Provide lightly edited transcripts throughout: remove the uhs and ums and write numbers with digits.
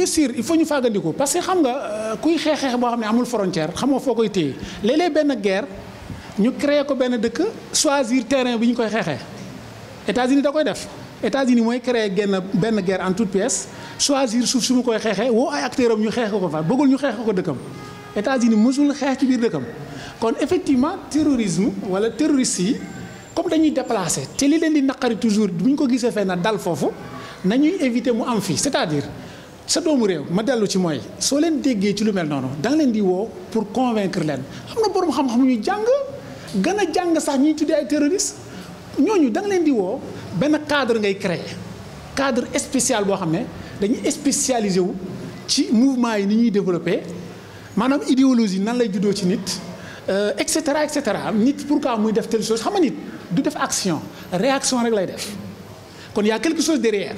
bien sûr il faut ñu fàggandiku parce que xam nga kuy xeex boo xam ne amul frontière xamoo foo koy téye léeg-léeg benn guerre ñu créé ko benn dëkk choisir terrain bi ñu koy xeexee États-Unis da koy def États-Unis mooy créé benn guerre en toute pièce choisir suuf su mu koy xeexee woo ay acteurs am ñu xeex ko fa bëggul ñu xeex ko dëkkam États-Unis mësul xeex ci biir dëkkam kon effectivement terrorisme wala terroriste yi comme dañuy déplacé te li leen di naqari toujours bu ñu ko gisee fee na dal foofu nañuy éviter mu am fii c'est-à-dire sa doomu réew ma dellu ci mooy soo leen déggee ci lu mel noonu da nga leen di woo pour convaincre leen am na borom xam-xam ñu jàng gën a jàng sax ñuy tuddee ay terroristes ñooñu da nga leen di woo benn cadre ngay créer cadre spécial boo xam ne dañuy spécialisé wu ci mouvement yi ni ñuy développé maanaam idéologie nan lay juddoo ci nit et cetera et cetera nit pourquoi muy def telle chose xam nga nit du def action réaction rek lay def kon y a quelque chose derrière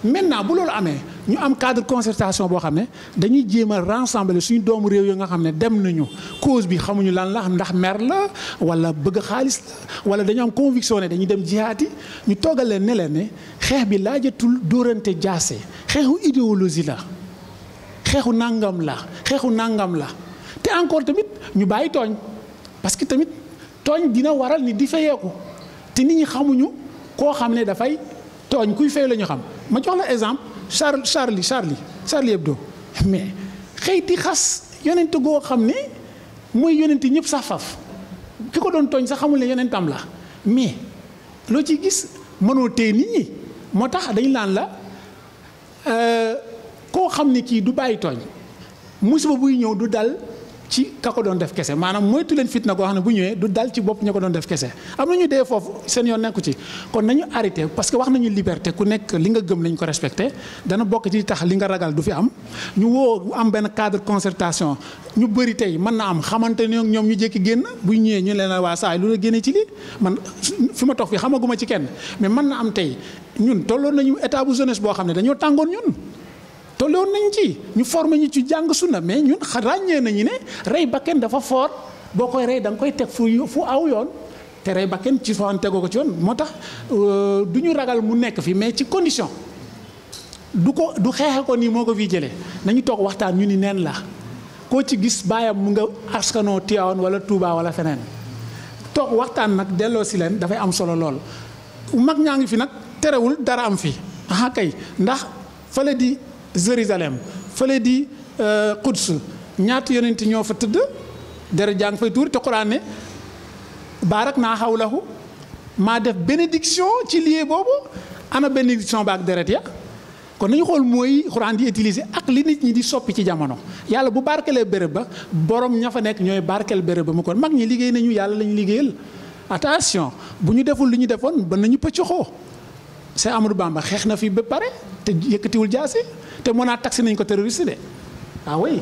maintenant bu loolu amee ñu am cadre concertation boo xam ne dañuy jéem a rassembler suñu doomu réew yi nga xam ne dem nañu cause bi xamuñu lan la ndax mer la wala bëgg xaalis la wala dañu am conviction ne dañuy dem jihaati ñu toogal leen ne leen ne xeex bi laajatul dóorante jaase xeexu idéologie la xeexu nangam la te encore tamit ñu bàyyi tooñ parce que tamit tooñ dina waral ni di fayeeku te nit ñi xamuñu koo xam ne dafay tooñ kuy fay la ñu xam ma jox la exemple Charlie Hebdo mais xëy di xas yonent goo xam ne mooy yonent ñëpp sax faf ki ko doon tooñ sax xamul ne yonentam la mais loo ci gis mënoo téye nit ñi moo tax dañu naan la koo xam ne kii du bàyyi tooñ musiba buy ñëw du dal ci ka ko doon def kese maanaam moytu leen fitna koo xam ne bu ñëwee du dal ci bopp ña ko doon def kese am na ñu dee foofu seen yoon nekku ci kon nañu arrêté parce que wax nañu liberté ku nekk li nga gëm nañ ko respecté dana bokk ci tax li nga ragal du fi am ñu woo am benn cadre concertation ñu bëri tey mën na am xamante ne ñoom ñu jékki génn buy ñëwee ñu leen waa saa lu la génnee ci lii man fi ma toog fii xamaguma ci kenn mais mën na am tey ñun tolloon nañu état bu jeunesse boo xam ne dañoo tàngoon ñun tolloon nañ ci ñu formé ñu ci jàng sunna mais ñun ràññee nañu ne rey bakken dafa fort boo koy rey da nga koy teg fu aw yoon te rey bakken ci foo xam tegoo ko ci yoon moo tax du ñu ragal mu nekk fi mais ci condition du xeexe ko nii moo ko fii jëlee nañu toog waxtaan ñu ni neen la koo ci gis baayam mu nga askanoo Tiwaawan wala Touba wala feneen toog waxtaan nag delloo si leen dafay am solo lool mag ñaa ngi fi nag terewul dara am fi aha kay ndax fale di Jérusalem fële di Quds ñaata yonent ñoo fa tëdd deret jaa ngi fay tuur te Quran ne baarak naa xawlahu maa def bénédiction ci lieu boobu ana bénédiction ba ak deret ya kon nañu xool mooy Quran di utiliser ak li nit ñi di soppi ci jamono yàlla bu barkelee béréb ba borom ña fa nekk ñooy barkeel béréb ba mu kon mag ñi liggéey nañu yàlla lañu liggéeyal attention bu ñu deful li ñu defoon ba nañu pëccoxoo c'est Amadou Bamba xeex na fi ba pare te yëkkatiwul jaasi te mën naa taxi nañ ko terroriste de ah oui